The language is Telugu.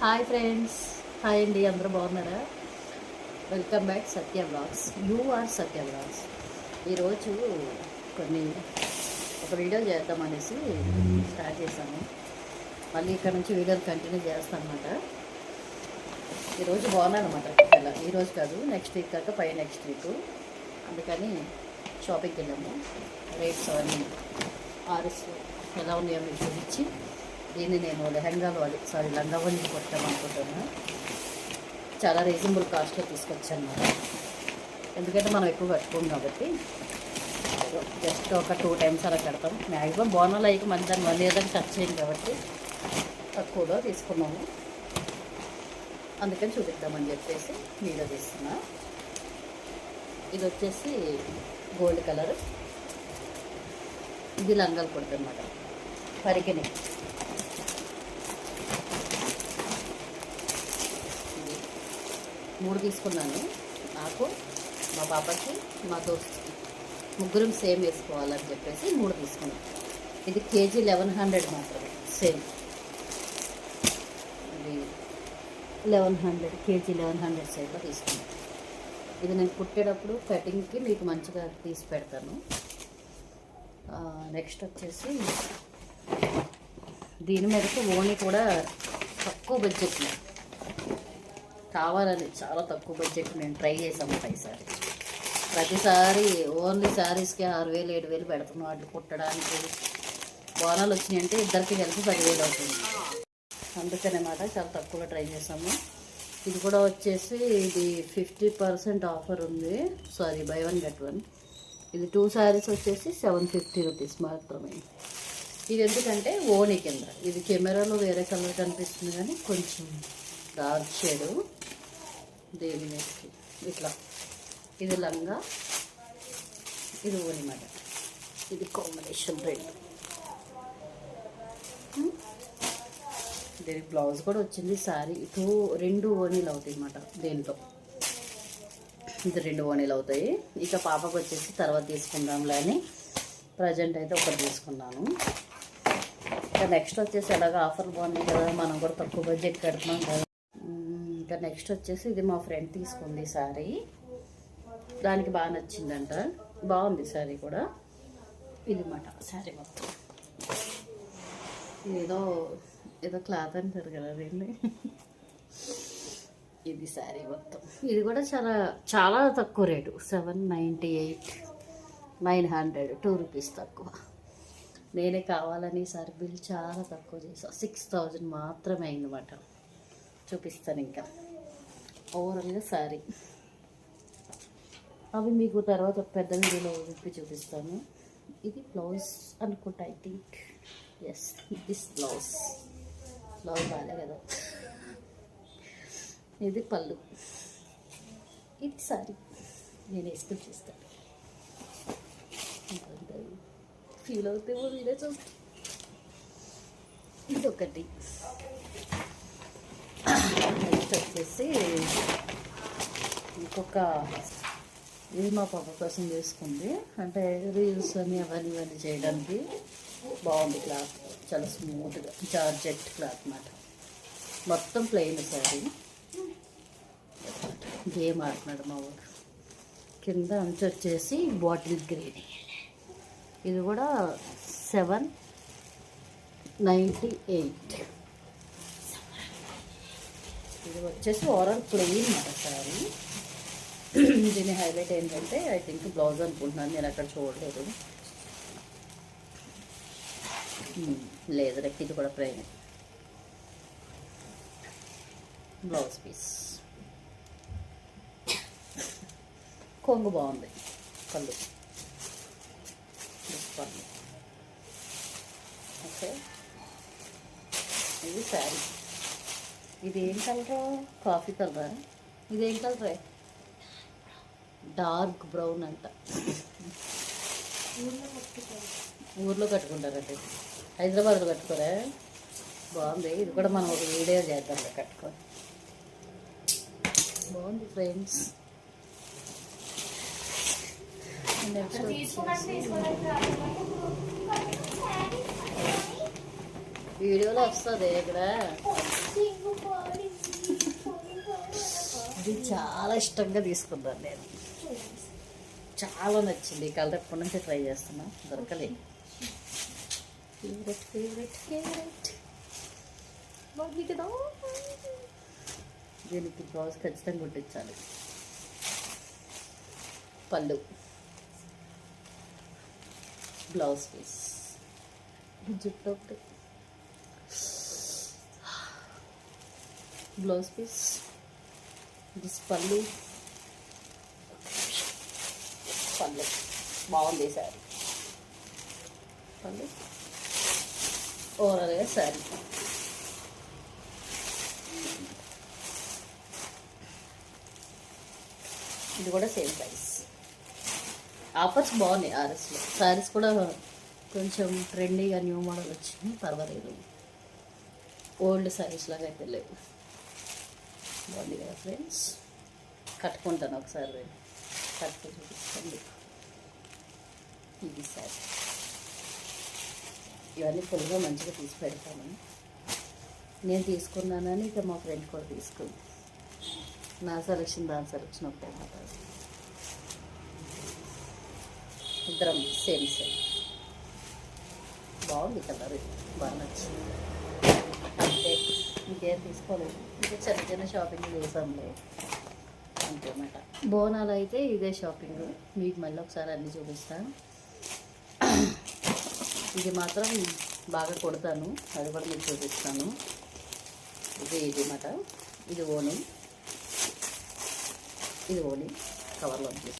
హాయ్ ఫ్రెండ్స్, హాయ్ అండి, అందరూ బాగున్నారా? Welcome back Satya blogs. You are Satya blogs. ఈరోజు ఒక వీడియో చేద్దామనేసి స్టార్ట్ చేశాను. మళ్ళీ ఇక్కడ నుంచి వీడియోలు కంటిన్యూ చేస్తాను అనమాట. ఈరోజు బాగున్నానమాట. ఇలా ఈరోజు కాదు, నెక్స్ట్ వీక్ కాక నెక్స్ట్ వీక్. అందుకని షాపింగ్కి వెళ్ళాము. రేట్స్ అవన్నీ ఆర్ఎస్ ఎలా ఉన్నాయో మీకు చూపించి దీన్ని నేను లంగావని కొట్టామనుకుంటున్నాను. చాలా రీజనబుల్ కాస్ట్లో తీసుకొచ్చాను అన్నమాట. ఎందుకంటే మనం ఎక్కువ కట్టుకోం కాబట్టి జస్ట్ ఒక 2 times అలా కడతాం. మ్యాక్సిమం బోనాలు అయ్యి మళ్ళీ దాన్ని 1 year దాకా టచ్ చేయం కాబట్టి తక్కువలో తీసుకున్నాము. అందుకని చూపిద్దామని చెప్పేసి వీడియో తీస్తున్నా. ఇది వచ్చేసి గోల్డ్ కలర్. ఇది లంగాలు కొడుతుందన్నమాట. పరికిని ఇది 3 తీసుకున్నాను. నాకు, మా పాపకి, మా దోస్తుకి, ముగ్గురం సేమ్ వేసుకోవాలని చెప్పేసి 3 తీసుకున్నాను. ఇది కేజీ 1100 మాత్రమే. సేమ్ ఇది 1100 కేజీ 1100 సైడ్లో తీసుకున్నాను. ఇది నేను కుట్టేటప్పుడు కటింగ్కి మీకు మంచిగా తీసి పెడతాను. నెక్స్ట్ వచ్చేసి దీని మీదకి ఓణి కూడా తక్కువ బడ్జెట్లో కావాలని చాలా తక్కువ బడ్జెట్ నేను ట్రై చేసాము. ఈసారి ప్రతిసారి ఓన్లీ శారీస్కి 6000 7000 పెడుతున్నాం. వాటిని కుట్టడానికి బోనాలు వచ్చినాయంటే ఇద్దరికి కలిపి 10,000 అవుతుంది. అందుకనమాట చాలా తక్కువలో ట్రై చేసాము. ఇది కూడా వచ్చేసి ఇది 50% ఆఫర్ ఉంది. Sorry, by 1 get 1. ఇది 2 sarees వచ్చేసి 750 రూపీస్ మాత్రమే. ఇది ఎందుకంటే ఓణి కింద, ఇది కెమెరాలో వేరే కలర్ కనిపిస్తుంది కానీ కొంచెం డార్క్ షేడు. దేని మీదకి ఇట్లా ఇది లంగా, ఇది ఓణి మాట. ఇది కాంబినేషన్ రెండు. దీనికి బ్లౌజ్ కూడా వచ్చింది. సారీ 2 ఓణీలు అవుతాయి అన్నమాట దీంట్లో. ఇది 2 ఓణీలు అవుతాయి. ఇక పాపకు వచ్చేసి తర్వాత తీసుకుందాంలే అని ప్రజెంట్ అయితే ఒకటి తీసుకున్నాను. ఇంకా నెక్స్ట్ వచ్చేసి ఎలాగ ఆఫర్ బాగున్నాయి కదా, మనం కూడా తక్కువ బడ్జెట్ కడుతున్నాం కదా. ఇంకా నెక్స్ట్ వచ్చేసి ఇది మా ఫ్రెండ్ తీసుకుంది సారీ. దానికి బాగా నచ్చిందంట. బాగుంది సారీ కూడా. ఇది మాట సారీ మొత్తం. ఏదో క్లాత్ అంటారు కదా దీన్ని. ఇది శారీ మొత్తం. ఇది కూడా చాలా చాలా తక్కువ రేటు. 798 900 2 రూపీస్ తక్కువ. నేనే కావాలని ఈసారి బిల్ చాలా తక్కువ చేసాను. 6000 మాత్రమే అయిందన్నమాట. చూపిస్తాను ఇంకా ఓవరాల్గా శారీ. అవి మీకు తర్వాత పెద్ద వీడియోలో విప్పి చూపిస్తాను. ఇది బ్లౌజ్ అనుకుంటా, I think. Yes, this blouse బాగాలే కదా. ఇది పళ్ళు, ఇది సారీ. నేను వేసుకొని చూస్తాను. ఫీల్ అవుతే వీడియో చూస్తాను. ఇది ఒకటి. నెక్స్ట్ వచ్చేసి ఇంకొక, ఇది మా పాప కోసం చేసుకుంది. అంటే రీల్స్ అని అవన్నీ చేయడానికి బాగుంది. క్లాత్ చాలా స్మూత్గా, జార్జెట్ క్లాత్ అన్నమాట. మొత్తం ప్లెయిన్ సారీ. గేమ్ ఆడుతున్నాడు మా ఊరు. కింద అంచు వచ్చేసి బాటిల్ గ్రీన్. ఇది కూడా 798. ఇది వచ్చేసి ఓవరాల్ ప్లెయిన్ మాట సారీ. దీని హైలైట్ ఏంటంటే ఐ థింక్ బ్లౌజ్ అనుకుంటున్నాను, నేను అక్కడ చూడలేదు. లేదు రేపు ఇది కూడా ప్లెయిన్ బ్లౌజ్ పీస్. కొంగు బాగుంది. పళ్ళు ఓకే. ఇది శారీ. ఇది ఏం కలరా? కాఫీ కలరా? ఇదేం కలరే? డార్క్ బ్రౌన్ అంట. ఊర్లో కట్టుకుంటారంటే, హైదరాబాద్లో కట్టుకోరా? బాగుంది. ఇది కూడా మనం ఒక వీడియో చేద్దాం కట్టుకొని. బాగుంది ఫ్రెండ్స్. వీడియోలో వస్తుంది ఇక్కడ. చాలా ఇష్టంగా తీసుకున్నాను నేను. చాలా నచ్చింది ఈ కలర్. ఎప్పటి నుంచి ట్రై చేస్తున్నా, దొరకలేదు. Favourite favourite favourite. దీనికి బ్లౌజ్ ఖచ్చితంగా కుట్టించాలి. పళ్ళు, బ్లౌజ్ పీస్, జుట్టు ఒకటి, బ్లౌజ్ పీస్, దిస్ పళ్ళు. పళ్ళు బాగుంది శారీ. పళ్ళు ఓవరాల్గా శారీ. ఇది కూడా సేమ్ ప్రైస్. ఆఫర్స్ బాగున్నాయి ఆర్ఎస్లో. శారీస్ కూడా కొంచెం ట్రెండీగా న్యూ మోడల్ వచ్చింది, పర్వాలేదు. ఓల్డ్ శారీస్ లాగా అయితే లేవు. బాగుంది కదా ఫ్రెండ్స్. కట్టుకుంటాను ఒకసారి, కట్టుకుని చూపిస్తుంది. ఇది శారీ. ఇవన్నీ ఫుల్గా మంచిగా తీసి పెడతాను. నేను తీసుకున్నానని ఇక మా ఫ్రెండ్ కూడా తీసుకుంది. నా సెలక్షన్ దాని సెలక్షన్ ఒకటే అన్నమాట. ఇద్దరం సేమ్ సేమ్. బాగుంది కలర్, బాగా నచ్చింది. అంతే, ఇంకేం తీసుకోలేదు. ఇంకా చిన్న చిన్న షాపింగ్ చేసాంలే అంతే అన్నమాట. బోనాలు అయితే ఇదే షాపింగ్. మీకు మళ్ళీ ఒకసారి అన్నీ చూపిస్తాను. ఇది మాత్రం బాగా కొడతాను, అది కూడా మీకు చూపిస్తాను. ఇది అన్నమాట. ఇది ఓణి, ఇది ఓణి కవర్లో